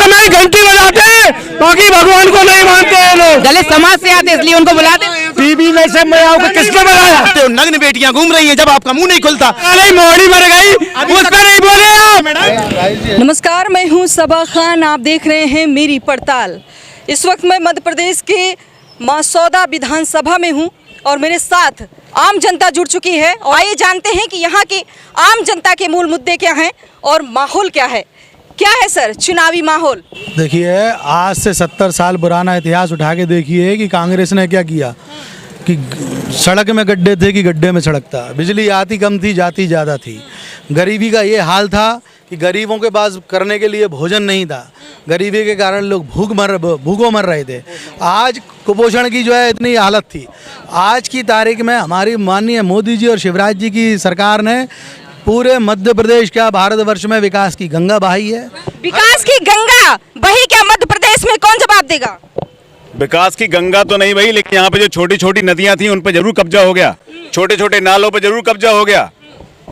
समय घंटी बजाते हैं, बाकी भगवान को नहीं मानते हैं लोग। दलित समाज से आते इसलिए उनको बुलाते हैं। टीवी में से मैं आपको किसने बुलाया? तो नग्न बेटियां घूम रही हैं जब आपका मुंह नहीं खुलता। अरे मोड़ी मर गई, उस पर नहीं बोले आप। नमस्कार, मैं हूं सबा खान, आप देख रहे हैं मेरी पड़ताल। इस वक्त मैं मध्य प्रदेश के मासौदा विधानसभा में हूं और मेरे साथ आम जनता जुड़ चुकी है। और आइए जानते हैं कि यहाँ की आम जनता के मूल मुद्दे क्या हैं और माहौल क्या है। क्या है सर चुनावी माहौल? देखिए, आज से 70 साल पुराना इतिहास उठा के देखिए कि कांग्रेस ने क्या किया कि सड़क में गड्ढे थे कि गड्ढे में सड़क था, बिजली आती कम थी जाती ज़्यादा थी, गरीबी का ये हाल था कि गरीबों के पास करने के लिए भोजन नहीं था, गरीबी के कारण लोग भूखों मर रहे थे। आज कुपोषण की जो है इतनी हालत थी। आज की तारीख में हमारी माननीय मोदी जी और शिवराज जी की सरकार ने पूरे मध्य प्रदेश क्या भारतवर्ष में विकास की गंगा बहाई है। विकास की गंगा बही क्या मध्य प्रदेश में? कौन जवाब देगा? विकास की गंगा तो नहीं भाई, लेकिन यहाँ पे जो छोटी छोटी नदियां थी उन पे जरूर कब्जा हो गया, छोटे छोटे नालों पे जरूर कब्जा हो गया।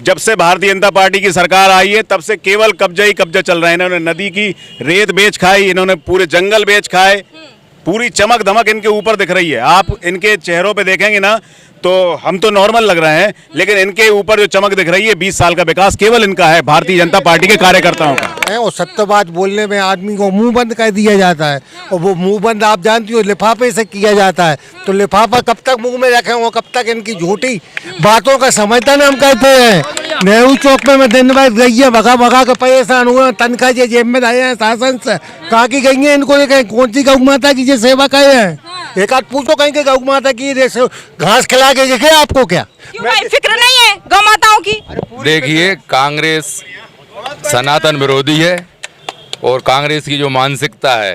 जब से भारतीय जनता पार्टी की सरकार आई है तब से केवल कब्जा ही कब्जा चल रहा है। इन्होंने नदी की रेत बेच खाई, इन्होंने पूरे जंगल बेच खाए, पूरी चमक धमक इनके ऊपर दिख रही है। आप इनके चेहरों पे देखेंगे ना तो हम तो नॉर्मल लग रहे हैं, लेकिन इनके ऊपर जो चमक दिख रही है 20 साल का विकास केवल इनका है, भारतीय जनता पार्टी के कार्यकर्ताओं का है। और सत्य बात बोलने में आदमी को मुंह बंद कर दिया जाता है, और वो मुंह बंद आप जानती हो लिफाफे से किया जाता है। तो लिफाफा कब तक मुंह में रखे हो, कब तक इनकी झूठी बातों का समर्थन हम कहते हैं। नेहरू चौक में मैं दिन भर गई है, भगा भगा के परेशान हुए, तनख्वाह जेब में आए हैं शासन से। कहाँ की गई है इनको लेकर? कौन सी गौ माता की जो सेवा करे हैं? एक आध पूछो कहीं के गौ माता की घास खिला के देखे आपको क्या? क्यों भाई फिक्र नहीं है गौ माताओं की? देखिए, कांग्रेस सनातन विरोधी है और कांग्रेस की जो मानसिकता है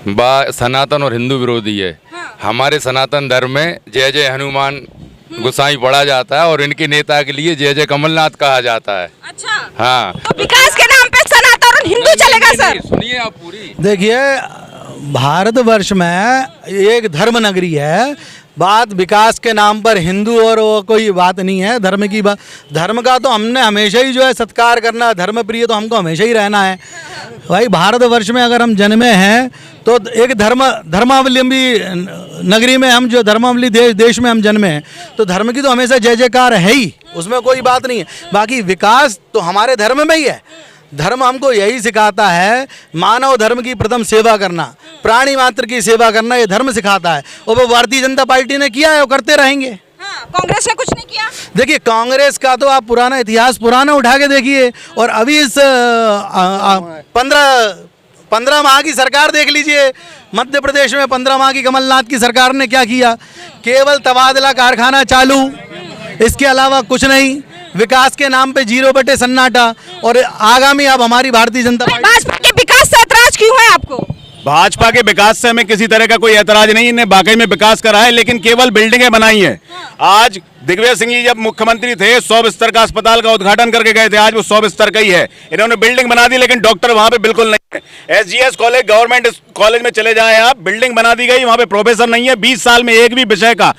वह सनातन और हिंदू विरोधी है। हमारे सनातन धर्म में जय जय हनुमान गोसाई पढ़ा जाता है और इनके नेता के लिए जय जय कमलनाथ कहा जाता है। अच्छा, हाँ, तो विकास के नाम पे सनातन और हिंदू चलेगा सर? सुनिए आप पूरी। देखिए, भारतवर्ष में एक धर्म नगरी है, बात विकास के नाम पर हिंदू और वो कोई बात नहीं है। धर्म की बात, धर्म का तो हमने हमेशा ही जो है सत्कार करना, धर्म प्रिय तो हमको हमेशा ही रहना है भाई। भारतवर्ष में अगर हम जन्मे हैं तो एक धर्मावलंबी नगरी में हम जो धर्मावलंबी देश में हम जन्मे हैं तो धर्म की तो हमेशा जय जयकार है ही, उसमें कोई बात नहीं है। बाकी विकास तो हमारे धर्म में ही है। धर्म हमको यही सिखाता है, मानव धर्म की प्रथम सेवा करना, प्राणी मात्र की सेवा करना, ये धर्म सिखाता है। और वो भारतीय जनता पार्टी ने किया है और करते रहेंगे। हाँ, कांग्रेस ने कुछ नहीं किया। देखिए, कांग्रेस का तो आप पुराना इतिहास पुराना उठा के देखिए, और अभी इस 15 माह की सरकार देख लीजिए। मध्य प्रदेश में 15 माह की कमलनाथ की सरकार ने क्या किया? केवल तबादला कारखाना चालू, इसके अलावा कुछ नहीं। विकास के नाम पे 0 बटे सन्नाटा। और आगामी अब हमारी भारतीय जनता पार्टी भाजपा के विकास से ऐतराज क्यों है आपको? भाजपा के विकास से हमें किसी तरह का कोई ऐतराज नहीं, इन्हें वाकई में विकास करा है, लेकिन केवल बिल्डिंगें बनाई हैं। आज दिग्विजय सिंह जी जब मुख्यमंत्री थे 100 बिस्तर का अस्पताल का उद्घाटन करके गए थे, आज वो 100 बिस्तर का ही है। इन्होंने बिल्डिंग बना दी लेकिन डॉक्टर वहां पे बिल्कुल नहीं है। SGS कॉलेज, गवर्नमेंट कॉलेज में चले जाएं आप, बिल्डिंग बना दी गई, वहां पे प्रोफेसर नहीं है। 20 साल में एक भी विषय का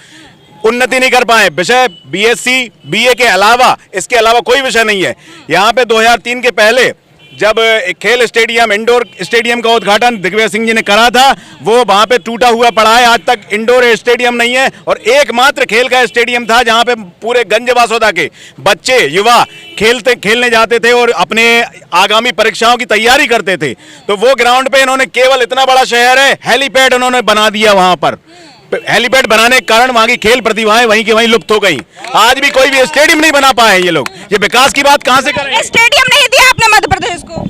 उन्नति नहीं कर पाए। विषय BSc BA के अलावा, इसके अलावा कोई विषय नहीं है। यहाँ पे 2003 के पहले जब एक खेल स्टेडियम, इंडोर स्टेडियम का उद्घाटन दिग्विजय सिंह जी ने करा था, वो वहां पे टूटा हुआ पड़ा है। आज तक इंडोर स्टेडियम नहीं है और एकमात्र खेल का स्टेडियम था जहां पे पूरे गंज बासोदा के बच्चे युवा खेलने जाते थे और अपने आगामी परीक्षाओं की तैयारी करते थे। तो वो ग्राउंड पे इन्होंने, केवल इतना बड़ा शहर है, हेलीपैड उन्होंने बना दिया। वहां पर हेलीपैड बनाने के कारण वहां की खेल प्रतिभाएं वहीं की वहीं लुप्त हो गई। आज भी कोई भी स्टेडियम नहीं बना पाए ये लोग। ये विकास की बात कहां से करें? स्टेडियम नहीं दिया आपने मध्य प्रदेश को।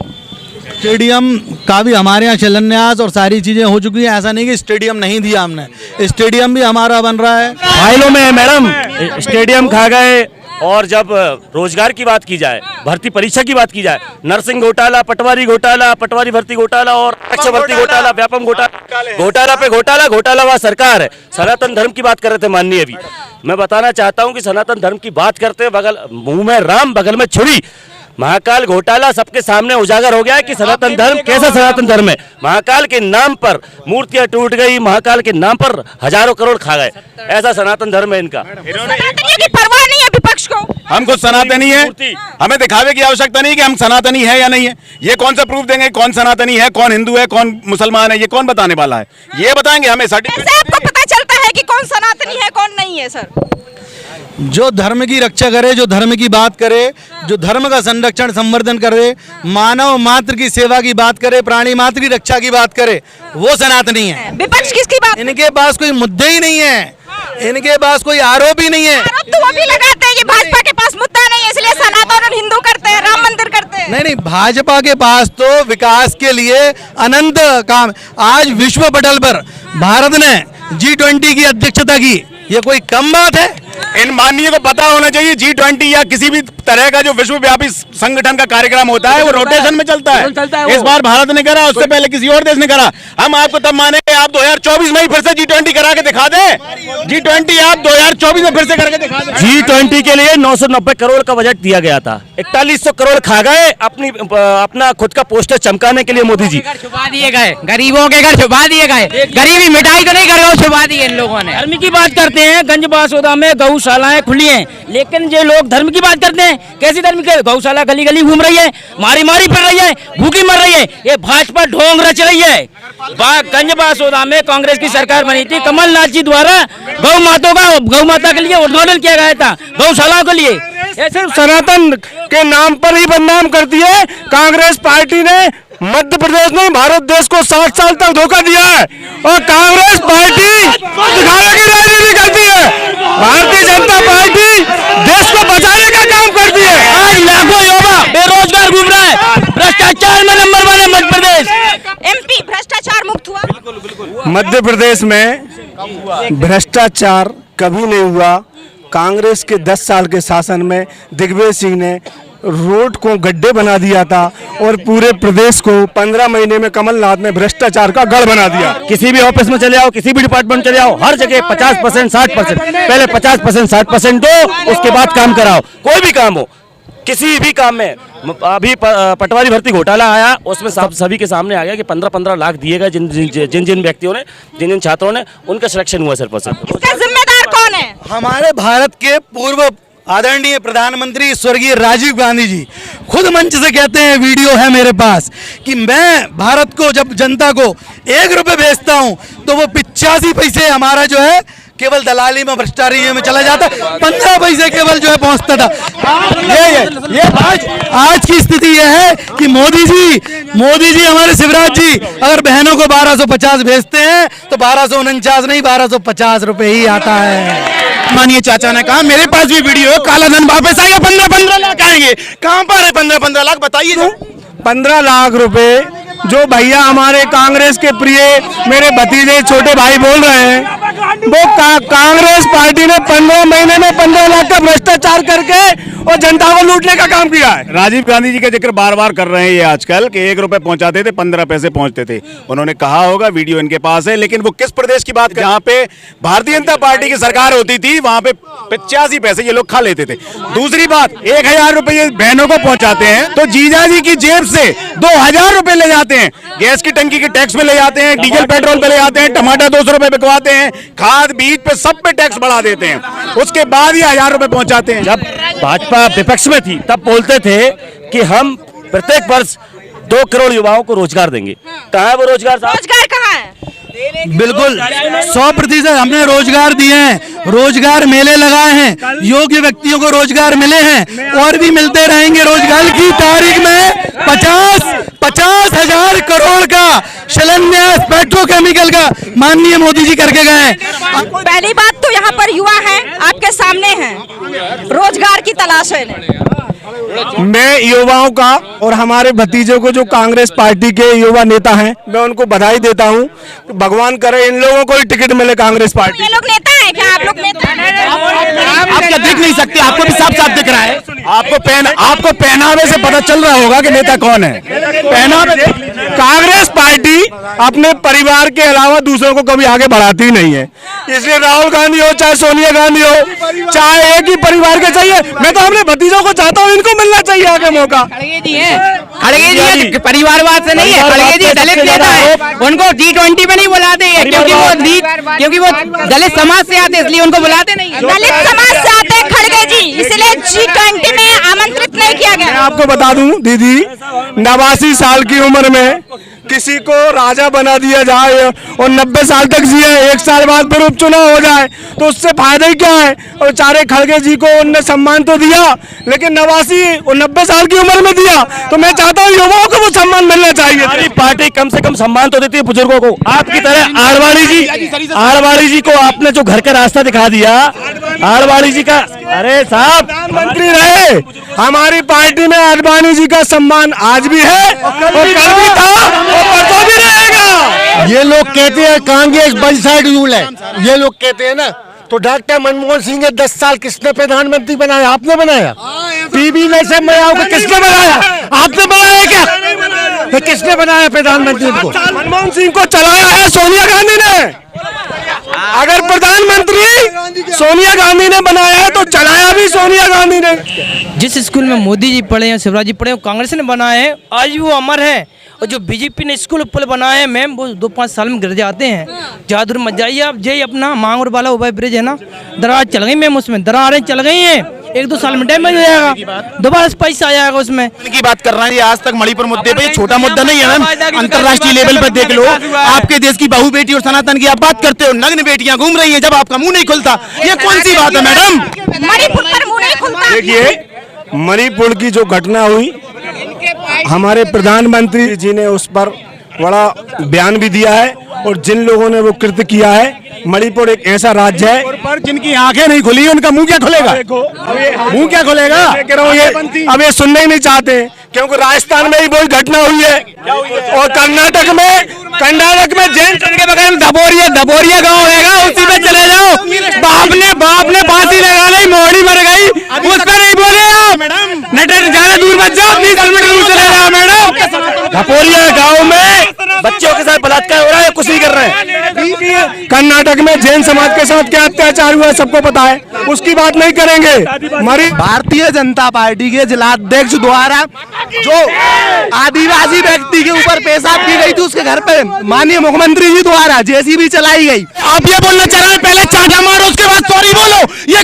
स्टेडियम का भी हमारे यहाँ शिलान्यास और सारी चीजें हो चुकी हैं। ऐसा नहीं कि स्टेडियम नहीं दिया हमने, स्टेडियम भी हमारा बन रहा है, फाइलों में है मैडम। स्टेडियम खा गए। और जब रोजगार की बात की जाए, भर्ती परीक्षा की बात की जाए, नर्सिंग घोटाला, पटवारी घोटाला, पटवारी भर्ती घोटाला और भर्ती घोटाला, व्यापम घोटाला पे घोटाला वह सरकार है। सनातन धर्म की बात कर रहे थे माननीय अभी। मैं बताना चाहता हूं कि सनातन धर्म की बात करते बगल मुंह में राम बगल में छुरी। महाकाल घोटाला सबके सामने उजागर हो गया है कि सनातन धर्म कैसा सनातन धर्म है। महाकाल के नाम पर मूर्तियां टूट गई, महाकाल के नाम पर हजारों करोड़ खा गए, ऐसा सनातन धर्म है इनका। सनातनियों की परवाह नहीं है विपक्ष को? हम कुछ सनातनी है, हमें दिखावे की आवश्यकता नहीं कि हम सनातनी है या नहीं है। ये कौन सा प्रूफ देंगे कौन सनातनी है, कौन हिंदू है, कौन मुसलमान है, ये कौन बताने वाला है? ये बताएंगे हमें कैसे आपको पता चलता है कि कौन सनातनी है कौन नहीं है सर? जो धर्म की रक्षा करे, जो धर्म की बात करे, जो धर्म का संरक्षण संवर्धन करे, मानव मात्र की सेवा की बात करे, प्राणी मात्र की रक्षा की बात करे, वो सनातनी है। विपक्ष किसकी बात? इनके पास कोई मुद्दे ही नहीं है, इनके पास कोई आरोप ही नहीं है। आरोप तो वो भी लगाते हैं कि भाजपा के पास मुद्दा नहीं है इसलिए सनातन और हिंदू करते हैं, राम मंदिर करते हैं। नहीं, भाजपा के पास तो विकास के लिए अनंत काम। आज विश्व पटल पर भारत ने G20 की अध्यक्षता की, ये कोई कम बात है? इन माननीय को पता होना चाहिए G20 या किसी भी तरह का जो विश्वव्यापी संगठन का कार्यक्रम होता है वो रोटेशन में चलता है। इस बार भारत ने करा, उससे पहले किसी और देश ने करा। हम आपको तब मानेंगे आप 2024 में ही फिर से G20 करा के दिखा दें। G20 आप 2024 में फिर से करके दिखा दें। G20 के लिए 990 करोड़ का बजट दिया गया था, 4100 करोड़ खा गए अपना खुद का पोस्टर चमकाने के लिए मोदी जी। छुपा दिए गए, गरीबों के घर छुपा दिए गए, गरीबी मिटाई तो नहीं कर रहे, छुपा दिए इन लोगों ने। धर्म की बात करते हैं, गंज बासोदा में गौशालाएं खुली हैं, लेकिन ये लोग धर्म की बात करते हैं। कैसी धर्म की? गौशाला गली गली घूम रही है, मारी मारी फिर रही है, भूखी मर रही है। ये भाजपा ढोंग रच रही है। गंज बासोदा में कांग्रेस की सरकार बनी थी, कमलनाथ जी द्वारा गौ माता के लिए उद्घाटन किया गया था, गौशाला के लिए। ये सिर्फ सनातन के नाम पर ही बदनाम करती है कांग्रेस पार्टी ने। मध्य प्रदेश ने भारत देश को 60 साल तक धोखा दिया है और कांग्रेस पार्टी दिखाने की राजनीति करती है। भारतीय जनता पार्टी देश को बचाने का काम करती है। आज लाखों युवा बेरोजगार घूम रहा है, भ्रष्टाचार में नंबर 1 है मध्य प्रदेश। MP भ्रष्टाचार मुक्त हुआ? मध्य प्रदेश में भ्रष्टाचार कभी नहीं हुआ। कांग्रेस के 10 साल के शासन में दिग्विजय सिंह ने रोड को गड्ढे बना दिया था और पूरे प्रदेश को 15 महीने में कमलनाथ ने भ्रष्टाचार का गढ़ बना दिया। किसी भी ऑफिस में चले जाओ, किसी भी डिपार्टमेंट चले जाओ, हर जगह 50% 60%, पहले 50% 60% दो, उसके बाद काम कराओ। कोई भी काम हो, किसी भी काम में। अभी पटवारी भर्ती घोटाला आया, उसमें सभी के सामने आ गया कि 15-15 लाख दिए गए जिन व्यक्तियों ने, जिन छात्रों ने, उनका सिलेक्शन हुआ। सर इसका जिम्मेदार कौन है? हमारे भारत के पूर्व आदरणीय प्रधानमंत्री स्वर्गीय राजीव गांधी जी खुद मंच से कहते हैं, वीडियो है मेरे पास, कि मैं भारत को जब जनता को 1 रुपए भेजता हूं तो वो 85 पैसे हमारा जो है केवल दलाली में भ्रष्टाचारी में चला जाता, 15 पैसे केवल जो है पहुंचता था। ये आज की स्थिति यह है कि मोदी जी हमारे शिवराज जी अगर बहनों को 1250 भेजते हैं तो 1249 नहीं 1250 रुपए ही आता है। माननीय चाचा ने कहा मेरे पास भी वीडियो है, काला धन वापस आएगा, 15-15 लाख आएंगे। कहाँ पर है 15-15 लाख बताइए? 15 लाख रुपए जो भैया हमारे कांग्रेस के प्रिय मेरे भतीजे छोटे भाई बोल रहे हैं, वो कांग्रेस पार्टी ने 15 महीने में 15 लाख का भ्रष्टाचार करके और जनता को लूटने का काम किया है। राजीव गांधी जी का जिक्र बार बार कर रहे हैं ये आजकल कि 1 रुपए पहुंचाते थे 15 पैसे पहुंचते थे। उन्होंने कहा होगा, वीडियो इनके पास है, लेकिन वो किस प्रदेश की बात कर, जहाँ पे भारतीय जनता पार्टी की सरकार होती थी वहां पे 85 पैसे ये लोग खा लेते थे। दूसरी बात, 1000 रुपए बहनों को पहुंचाते हैं तो जीजा जी की जेब से 2000 रुपए ले जाते हैं, गैस की टंकी के टैक्स पे ले जाते हैं, डीजल पेट्रोल पे ले जाते हैं, टमाटर 200 रुपए बिकवाते हैं, खाद बीज पे सब पे टैक्स बढ़ा देते हैं, उसके बाद ही 1000 रुपए पहुंचाते हैं। जब भाजपा विपक्ष में थी तब बोलते थे कि हम प्रत्येक वर्ष 2 करोड़ युवाओं को रोजगार देंगे। कहाँ है वो रोजगार? रोजगार कहाँ है? बिल्कुल 100% हमने रोजगार दिए हैं, रोजगार मेले लगाए हैं, योग्य व्यक्तियों को रोजगार मिले हैं और भी मिलते रहेंगे। रोजगार की तारीख में 50 हजार करोड़ का शिलान्यास पेट्रोकेमिकल का माननीय मोदी जी करके गए हैं। पहली बात तो यहाँ पर युवा हैं, आपके सामने हैं, रोजगार की तलाश है। मैं युवाओं का और हमारे भतीजों को जो कांग्रेस पार्टी के युवा नेता हैं, मैं उनको बधाई देता हूं। भगवान करे इन लोगों को ही टिकट मिले कांग्रेस पार्टी। ये लोग नेता हैं क्या? आप लोग नेता हैं? आप क्या देख नहीं सकते? आपको भी साफ साफ दिख रहा है। आपको पहनावे से पता चल रहा होगा कि नेता कौन है। पहनावे, कांग्रेस पार्टी अपने परिवार के अलावा दूसरों को कभी आगे बढ़ाती ही नहीं है। इसलिए राहुल गांधी हो चाहे सोनिया गांधी हो, चाहे एक ही परिवार के चाहिए। मैं तो अपने भतीजों को चाहता हूँ, इनको मिलना चाहिए आगे मौका। खड़गे जी परिवारवाद से नहीं है, खड़गे जी दलित नेता है, उनको G20 पे नहीं बुलाते हैं क्योंकि वो दलित समाज से आते, इसलिए उनको बुलाते नहीं। दलित समाज से आते, खड़गे गए जी, इसलिए G20 में आमंत्रित नहीं किया मैं गया। आपको बता दूं दीदी, 89 साल की उम्र में किसी को राजा बना दिया जाए और 90 साल तक जिए, 1 साल बाद फिर उपचुनाव हो जाए तो उससे फायदा ही क्या है। और चारे खड़गे जी को उनने सम्मान तो दिया, लेकिन 89 और 90 साल की उम्र में दिया, तो मैं चाहता हूँ युवाओं को वो सम्मान मिलना चाहिए। हमारी पार्टी कम से कम सम्मान तो देती है बुजुर्गों को। आपकी तरह आडवाणी जी को आपने जो घर का रास्ता दिखा दिया, आडवाणी जी का, अरे साहब प्रधानमंत्री रहे, हमारी पार्टी में आडवाणी जी का सम्मान आज भी है और कल भी था और परसों भी रहेगा। ये लोग कहते हैं कांग्रेस वन साइड रूल है, ये लोग कहते हैं ना, तो डॉक्टर मनमोहन सिंह ने 10 साल किसने प्रधानमंत्री बनाया? आपने बनाया। पीवी नरसिम्हा राव को किसने बनाया? आपने बनाया क्या? तो किसने बनाया प्रधानमंत्री को? मनमोहन सिंह को चलाया है सोनिया गांधी ने। अगर प्रधानमंत्री सोनिया गांधी ने बनाया है तो चलाया भी सोनिया गांधी ने। जिस स्कूल में मोदी जी पढ़े हैं, शिवराज जी पढ़े हैं, कांग्रेस ने बनाए हैं, आज भी वो अमर है। और जो बीजेपी ने स्कूल पुल बनाए हैं मैम, वो 2-5 साल में गिर जाते हैं। ज़्यादा दूर मत जाइए आप, जय अपना मांगुर वाला ओवर ब्रिज है ना, दरार चल गई मैम, उसमें दरारें चल गई हैं, 1-2 साल में डैमेज हो जाएगा, दोबारा से पैसा आ जाएगा उसमें। की बात कर रहे हैं, ये आज तक मणिपुर मुद्दे पे ये छोटा मुद्दा नहीं है मैम, अंतर्राष्ट्रीय लेवल पर देख लो। आपके देश की बहू बेटी और सनातन की आप बात करते हो, नग्न बेटियां घूम रही हैं, जब आपका मुंह नहीं खुलता, ये कौन सी बात है मैडम? मणिपुर पर मुंह नहीं खुलता। देखिए, मणिपुर की जो घटना हुई, हमारे प्रधानमंत्री जी ने उस पर बड़ा बयान भी दिया है, और जिन लोगों ने वो कृत्य किया है, मणिपुर एक ऐसा राज्य है पर जिनकी आंखें नहीं खुली, उनका मुंह क्या खुलेगा? मुंह क्या खुलेगा? अब ये सुनना ही नहीं चाहते, क्योंकि राजस्थान में ही वही घटना हुई है, और कर्नाटक में जैन के बगैर दबोरिया गांव रहेगा, उसी में चले जाओ। बाप ने फांसी लगा ली, मोहड़ी मर गई, उस पर नहीं बोले आप। नटर ज्यादा दूर मत जाओ, 20 किलोमीटर दूर चले जाओ मैडम। धपोरिया गांव में बच्चों के साथ बलात्कार हो रहा है, कुछ नहीं कर रहे हैं। कर्नाटक में जैन समाज के साथ क्या अत्याचार हुआ है सबको पता है, उसकी बात नहीं करेंगे। हमारी भारतीय जनता पार्टी के जिलाध्यक्ष द्वारा जो आदिवासी व्यक्ति के ऊपर पेशाब की गई थी, उसके घर पे माननीय मुख्यमंत्री जी द्वारा जेसीबी चलाई गई। आप ये बोलना चाह रहे हैं पहले चाटा मारो उसके बाद सॉरी बोलो, ये